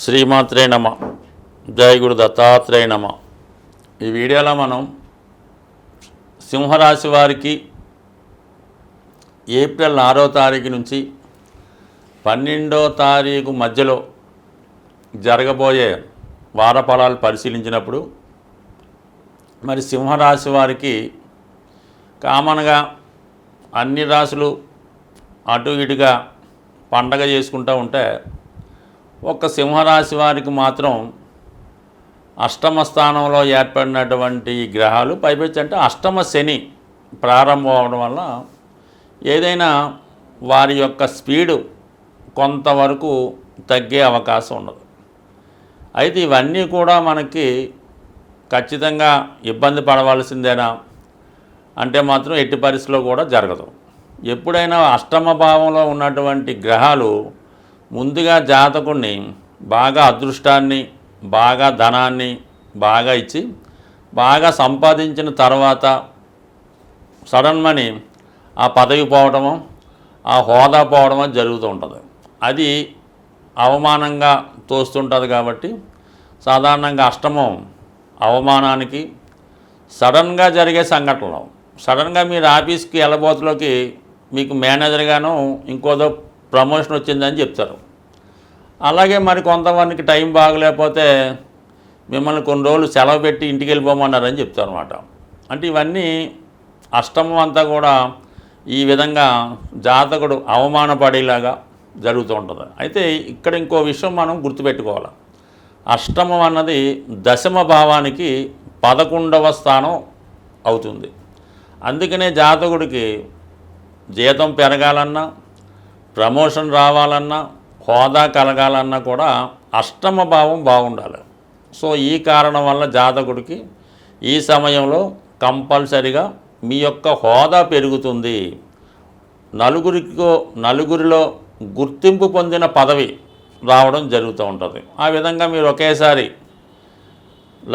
శ్రీమాత్రే నమ. జయ గురు దత్తాత్రేయ నమ. ఈ వీడియోలో మనం సింహరాశి వారికి ఏప్రిల్ 6వ తారీఖు నుంచి 12వ తారీఖు మధ్యలో జరగబోయే వార ఫలాలు పరిశీలించినప్పుడు మరి సింహరాశి వారికి కామన్గా అన్ని రాశులు అటు ఇటుగా పండగ చేసుకుంటూ ఉంటే ఒక్క సింహరాశి వారికి మాత్రం అష్టమ స్థానంలో ఏర్పడినటువంటి గ్రహాలు పైపెచ్చి అంటే అష్టమ శని ప్రారంభం అవడం వల్ల ఏదైనా వారి యొక్క స్పీడు కొంతవరకు తగ్గే అవకాశం ఉండదు. అయితే ఇవన్నీ కూడా మనకి ఖచ్చితంగా ఇబ్బంది పడవలసిందేనా అంటే మాత్రం ఎట్టి పరిస్థితిలో కూడా జరగదు. ఎప్పుడైనా అష్టమ భావంలో ఉన్నటువంటి గ్రహాలు ముందుగా జాతకుడిని బాగా అదృష్టాన్ని బాగా ధనాన్ని బాగా ఇచ్చి బాగా సంపాదించిన తర్వాత సడన్ మనీ ఆ పదవి పోవడము ఆ హోదా పోవడమో జరుగుతూ ఉంటుంది. అది అవమానంగా తోస్తుంటుంది. కాబట్టి సాధారణంగా అష్టమం అవమానానికి సడన్గా జరిగే సంఘటనలు సడన్గా మీరు ఆఫీస్కి వెళ్ళబోతులోకి మీకు మేనేజర్గాను ఇంకోదో ప్రమోషన్ వచ్చిందని చెప్తారు. అలాగే మరి కొంతమందికి టైం బాగలేకపోతే మిమ్మల్ని కొన్ని రోజులు సెలవు పెట్టి ఇంటికి వెళ్ళిపోమన్నారని చెప్తారు అన్నమాట. అంటే ఇవన్నీ అష్టమం అంతా కూడా ఈ విధంగా జాతకుడు అవమానపడేలాగా జరుగుతూ ఉంటుంది. అయితే ఇక్కడ ఇంకో విషయం మనం గుర్తుపెట్టుకోవాలి. అష్టమం అన్నది దశమ భావానికి 11వ స్థానం అవుతుంది. అందుకనే జాతకుడికి జీతం పెరగాలన్నా ప్రమోషన్ రావాలన్నా హోదా కలగాలన్నా కూడా అష్టమ భావం బాగుండాలి. సో ఈ కారణం వల్ల జాతకుడికి ఈ సమయంలో కంపల్సరిగా మీ యొక్క హోదా పెరుగుతుంది. నలుగురిలో గుర్తింపు పొందిన పదవి రావడం జరుగుతూ ఉంటుంది. ఆ విధంగా మీరు ఒకేసారి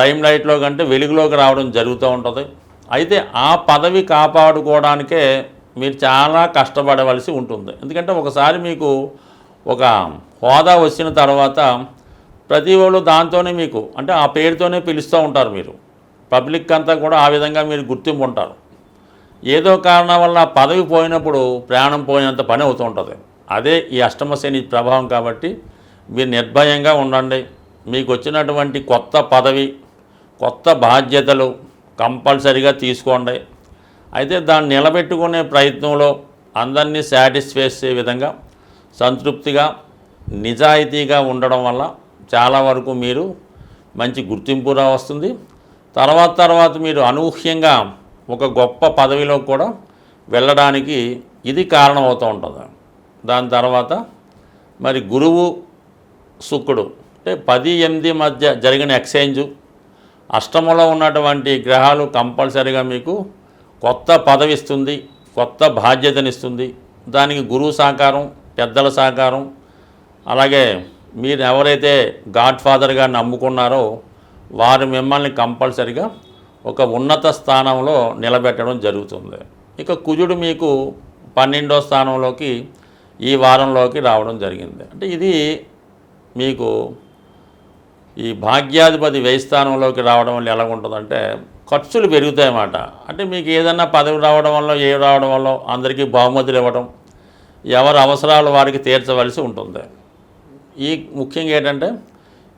లైమ్ లైట్లో కంటే వెలుగులోకి రావడం జరుగుతూ ఉంటుంది. అయితే ఆ పదవి కాపాడుకోవడానికే మీరు చాలా కష్టపడవలసి ఉంటుంది. ఎందుకంటే ఒకసారి మీకు ఒక హోదా వచ్చిన తర్వాత ప్రతి వాళ్ళు దాంతోనే మీకు అంటే ఆ పేరుతోనే పిలుస్తూ ఉంటారు. మీరు పబ్లిక్ అంతా కూడా ఆ విధంగా మీరు గుర్తింపు ఉంటారు. ఏదో కారణం వల్ల పదవి పోయినప్పుడు ప్రాణం పోయినంత పని అవుతూ ఉంటుంది. అదే ఈ అష్టమ శని ప్రభావం. కాబట్టి మీరు నిర్భయంగా ఉండండి. మీకు వచ్చినటువంటి కొత్త పదవి కొత్త బాధ్యతలు కంపల్సరిగా తీసుకోండి. అయితే దాన్ని నిలబెట్టుకునే ప్రయత్నంలో అందరినీ సాటిస్ఫై చేసే విధంగా సంతృప్తిగా నిజాయితీగా ఉండడం వల్ల చాలా వరకు మీరు మంచి గుర్తింపు వస్తుంది. తర్వాత మీరు అనూహ్యంగా ఒక గొప్ప పదవిలో కూడా వెళ్ళడానికి ఇది కారణమవుతూ ఉంటుంది. దాని తర్వాత మరి గురువు శుక్రుడు అంటే 10-8 మధ్య జరిగిన ఎక్స్చేంజు అష్టమంలో ఉన్నటువంటి గ్రహాలు కంపల్సరిగా మీకు కొత్త పదవి ఇస్తుంది, కొత్త బాధ్యతనిస్తుంది. దానికి గురువు సహకారం పెద్దల సహకారం అలాగే మీరు ఎవరైతే గాడ్ ఫాదర్గా నమ్ముకున్నారో వారు మిమ్మల్ని కంపల్సరిగా ఒక ఉన్నత స్థానంలో నిలబెట్టడం జరుగుతుంది. ఇక కుజుడు మీకు 12వ స్థానంలోకి ఈ వారంలోకి రావడం జరిగింది. అంటే ఇది మీకు ఈ భాగ్యాధిపతి వ్యయ స్థానంలోకి రావడం వల్ల ఎలా ఉంటుందంటే ఖర్చులు పెరుగుతాయన్నమాట. అంటే మీకు ఏదన్నా పదవి రావడం వల్ల రావడం వల్ల అందరికీ బహుమతులు ఇవ్వడం ఎవరి అవసరాలు వారికి తీర్చవలసి ఉంటుంది. ఈ ముఖ్యంగా ఏంటంటే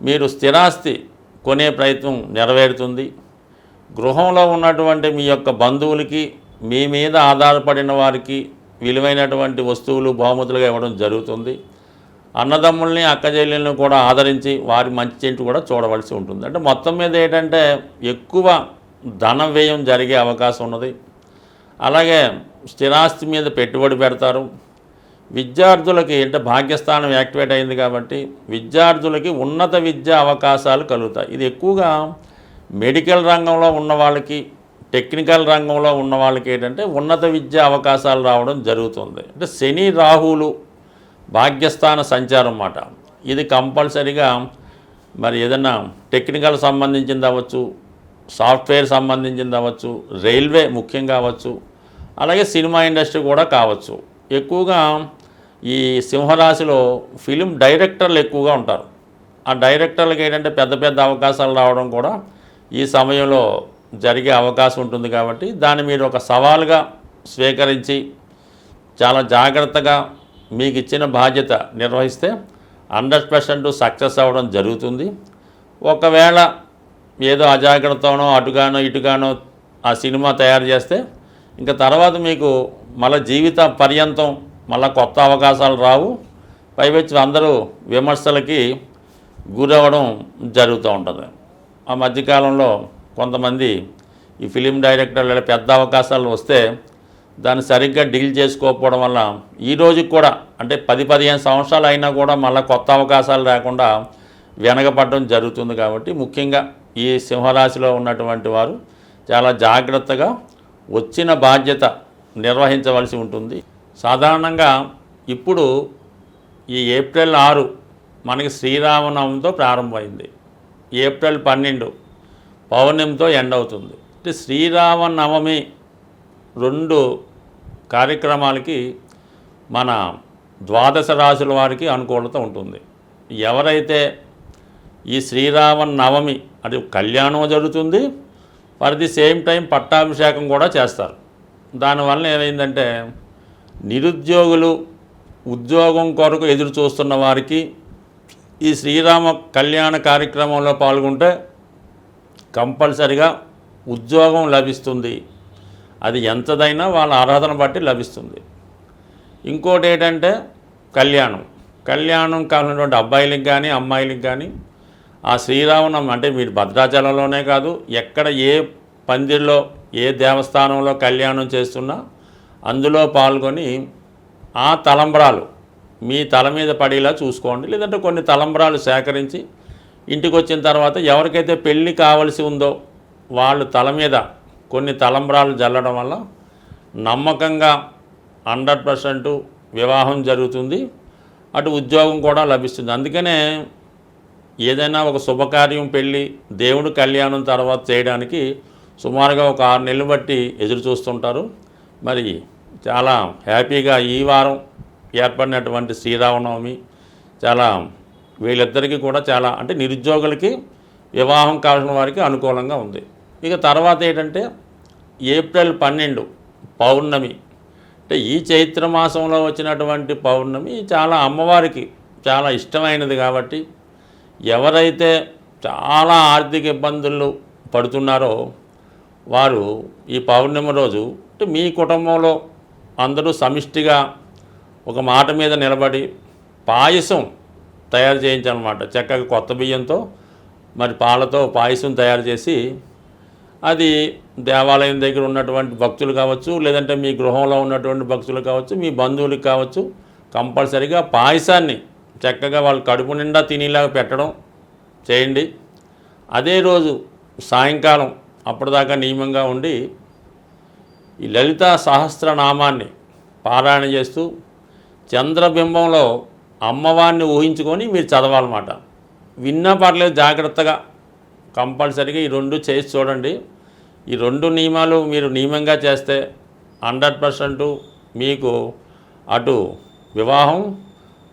మీరు స్థిరాస్తి కొనే ప్రయత్నం నెరవేరుతుంది. గృహంలో ఉన్నటువంటి మీ యొక్క బంధువులకి మీ మీద ఆధారపడిన వారికి విలువైనటువంటి వస్తువులు బహుమతులుగా ఇవ్వడం జరుగుతుంది. అన్నదమ్ముల్ని అక్కచెల్లెళ్ళని కూడా ఆదరించి వారి మంచి చెంటు కూడా చూడవలసి ఉంటుంది. అంటే మొత్తం మీద ఏంటంటే ఎక్కువ ధన వ్యయం జరిగే అవకాశం ఉన్నది. అలాగే స్థిరాస్తి మీద పెట్టుబడి పెడతారు. విద్యార్థులకి అంటే భాగ్యస్థానం యాక్టివేట్ అయింది కాబట్టి విద్యార్థులకి ఉన్నత విద్యా అవకాశాలు కలుగుతాయి. ఇది ఎక్కువగా మెడికల్ రంగంలో ఉన్న వాళ్ళకి టెక్నికల్ రంగంలో ఉన్న వాళ్ళకి ఏంటంటే ఉన్నత విద్యా అవకాశాలు రావడం జరుగుతుంది. అంటే శని రాహువులు భాగ్యస్థాన సంచారం అన్నమాట. ఇది కంపల్సరిగా మరి ఏదైనా టెక్నికల్ సంబంధించింది అవ్వచ్చు, సాఫ్ట్వేర్ సంబంధించింది అవ్వచ్చు, రైల్వే ముఖ్యంగా అవ్వచ్చు, అలాగే సినిమా ఇండస్ట్రీ కూడా కావచ్చు. ఎక్కువగా ఈ సింహరాశిలో ఫిలిం డైరెక్టర్లు ఎక్కువగా ఉంటారు. ఆ డైరెక్టర్లకు ఏంటంటే పెద్ద పెద్ద అవకాశాలు రావడం కూడా ఈ సమయంలో జరిగే అవకాశం ఉంటుంది. కాబట్టి దాన్ని మీరు ఒక సవాలుగా స్వీకరించి చాలా జాగ్రత్తగా మీకు ఇచ్చిన బాధ్యత నిర్వహిస్తే 100% సక్సెస్ అవ్వడం జరుగుతుంది. ఒకవేళ ఏదో అజాగ్రత్తనో అటుగానో ఇటుగానో ఆ సినిమా తయారు చేస్తే ఇంకా తర్వాత మీకు మళ్ళీ జీవిత పర్యంతం మళ్ళీ కొత్త అవకాశాలు రావు. పైవచ్చి అందరూ విమర్శలకి గురవ్వడం జరుగుతూ ఉంటుంది. ఆ మధ్యకాలంలో కొంతమంది ఈ ఫిలిం డైరెక్టర్ల పెద్ద అవకాశాలు వస్తే దాన్ని సరిగ్గా డీల్ చేసుకోకపోవడం వల్ల ఈ రోజుకి కూడా అంటే 10-15 సంవత్సరాలు అయినా కూడా మళ్ళీ కొత్త అవకాశాలు రాకుండా వెనకపడడం జరుగుతుంది. కాబట్టి ముఖ్యంగా ఈ సింహరాశిలో ఉన్నటువంటి వారు చాలా జాగ్రత్తగా వచ్చిన బాధ్యత నిర్వహించవలసి ఉంటుంది. సాధారణంగా ఇప్పుడు ఈ ఏప్రిల్ 6 మనకి శ్రీరామనవమితో ప్రారంభమైంది. ఏప్రిల్ 12 పౌర్ణమితో ఎండ్ అవుతుంది. అంటే శ్రీరామనవమి 2 కార్యక్రమాలకి మన ద్వాదశ రాశుల వారికి అనుకూలత ఉంటుంది. ఎవరైతే ఈ శ్రీరామనవమి అంటే కళ్యాణం జరుగుతుంది, ఫర్ ది సేమ్ టైం పట్టాభిషేకం కూడా చేస్తారు. దానివల్ల ఏమైందంటే నిరుద్యోగులు ఉద్యోగం కొరకు ఎదురు చూస్తున్న వారికి ఈ శ్రీరామ కళ్యాణ కార్యక్రమంలో పాల్గొంటే కంపల్సరిగా ఉద్యోగం లభిస్తుంది. అది ఎంతదైనా వాళ్ళ అర్హతను బట్టి లభిస్తుంది. ఇంకోటి ఏంటంటే కళ్యాణం కావాల్సినటువంటి అబ్బాయిలకు కానీ అమ్మాయిలకు కానీ ఆ శ్రీరామనవమి అంటే మీరు భద్రాచలంలోనే కాదు ఎక్కడ ఏ పందిరిలో ఏ దేవస్థానంలో కళ్యాణం చేస్తున్నా అందులో పాల్గొని ఆ తలంబ్రాలు మీ తల మీద పడేలా చూసుకోండి. లేదంటే కొన్ని తలంబ్రాలు సేకరించి ఇంటికి వచ్చిన తర్వాత ఎవరికైతే పెళ్ళి కావలసి ఉందో వాళ్ళు తల మీద కొన్ని తలంబ్రాలు జల్లడం వల్ల నమ్మకంగా 100% వివాహం జరుగుతుంది, అటు ఉద్యోగం కూడా లభిస్తుంది. అందుకనే ఏదైనా ఒక శుభకార్యం పెళ్ళి దేవుడు కళ్యాణం తర్వాత చేయడానికి సుమారుగా ఒక 6 నెలలు బట్టి ఎదురు చూస్తుంటారు. మరి చాలా హ్యాపీగా ఈ వారం ఏర్పడినటువంటి శ్రీరామనవమి చాలా వీళ్ళిద్దరికీ కూడా చాలా అంటే నిరుద్యోగులకి వివాహం కావాల్సిన వారికి అనుకూలంగా ఉంది. ఇక తర్వాత ఏంటంటే ఏప్రిల్ 12 పౌర్ణమి అంటే ఈ చైత్రమాసంలో వచ్చినటువంటి పౌర్ణమి చాలా అమ్మవారికి చాలా ఇష్టమైనది. కాబట్టి ఎవరైతే చాలా ఆర్థిక ఇబ్బందులు పడుతున్నారో వారు ఈ పౌర్ణమి రోజు అంటే మీ కుటుంబంలో అందరూ సమిష్టిగా ఒక మాట మీద నిలబడి పాయసం తయారు చేయించాలన్నమాట. చక్కగా కొత్త బియ్యంతో మరి పాలతో పాయసం తయారు చేసి అది దేవాలయం దగ్గర ఉన్నటువంటి భక్తులు కావచ్చు, లేదంటే మీ గృహంలో ఉన్నటువంటి భక్తులు కావచ్చు, మీ బంధువులకు కావచ్చు, కంపల్సరీగా పాయసాన్ని చక్కగా వాళ్ళు కడుపు నిండా తినేలాగా పెట్టడం చేయండి. అదే రోజు సాయంకాలం అప్పటిదాకా నియమంగా ఉండి ఈ లలితా సహస్రనామాన్ని పారాయణ చేస్తూ చంద్రబింబంలో అమ్మవారిని ఊహించుకొని మీరు చదవాలన్నమాట. విన్నా పర్లేదు, జాగ్రత్తగా కంపల్సరీగా ఈ 2 చేసి చూడండి. ఈ 2 నియమాలు మీరు నియమంగా చేస్తే 100% మీకు అటు వివాహం,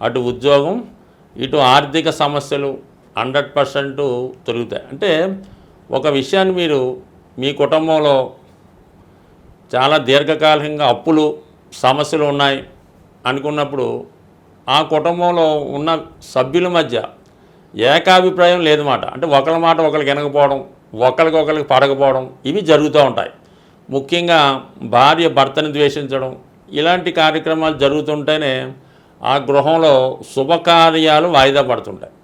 అటు ఉద్యోగం, ఇటు ఆర్థిక సమస్యలు 100% తొలుగుతాయి. అంటే ఒక విషయాన్ని మీరు మీ కుటుంబంలో చాలా దీర్ఘకాలికంగా అప్పులు సమస్యలు ఉన్నాయి అనుకున్నప్పుడు ఆ కుటుంబంలో ఉన్న సభ్యుల మధ్య ఏకాభిప్రాయం లేదన్నమాట. అంటే ఒకరి మాట ఒకరికి వినకపోవడం, ఒకరికొకరికి పడకపోవడం ఇవి జరుగుతూ ఉంటాయి. ముఖ్యంగా భార్య భర్తని ద్వేషించడం ఇలాంటి కార్యక్రమాలు జరుగుతుంటేనే ఆ గృహంలో శుభకార్యాలు వాయిదా పడుతుంటాయి.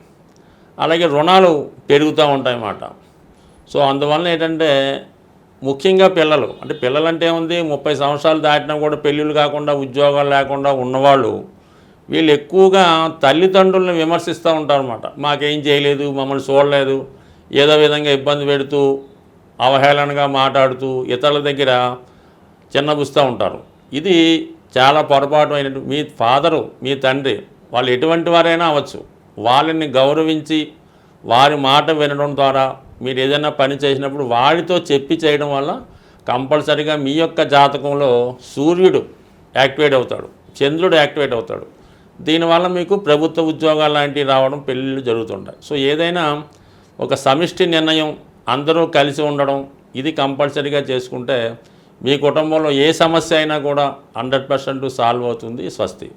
అలాగే రుణాలు పెరుగుతూ ఉంటాయన్నమాట. సో అందువల్ల ఏంటంటే ముఖ్యంగా పిల్లలు అంటే పిల్లలంటే ఏముంది 30 సంవత్సరాలు దాటినా కూడా పెళ్ళిళ్ళు కాకుండా ఉద్యోగాలు లేకుండా ఉన్నవాళ్ళు వీళ్ళు ఎక్కువగా తల్లిదండ్రులను విమర్శిస్తూ ఉంటారన్నమాట. మాకేం చేయలేదు, మమ్మల్ని చూడలేదు, ఏదో విధంగా ఇబ్బంది పెడుతూ అవహేళనగా మాట్లాడుతూ ఇతరుల దగ్గర చిన్నబుస్తూ ఉంటారు. ఇది చాలా పొరపాటు అయినట్టు. మీ ఫాదరు మీ తండ్రి వాళ్ళు ఎటువంటి వారైనా అవ్వచ్చు, వాళ్ళని గౌరవించి వారి మాట వినడం ద్వారా మీరు ఏదైనా పని చేసినప్పుడు వాడితో చెప్పి చేయడం వల్ల కంపల్సరీగా మీ యొక్క జాతకంలో సూర్యుడు యాక్టివేట్ అవుతాడు, చంద్రుడు యాక్టివేట్ అవుతాడు. దీనివల్ల మీకు ప్రభుత్వ ఉద్యోగాలు లాంటివి రావడం, పెళ్ళిళ్ళు జరుగుతుంటాయి. సో ఏదైనా ఒక సమిష్టి నిర్ణయం, అందరూ కలిసి ఉండడం, ఇది కంపల్సరీగా చేసుకుంటే మీ కుటుంబంలో ఏ సమస్య అయినా కూడా 100% సాల్వ్ అవుతుంది. స్వస్తి.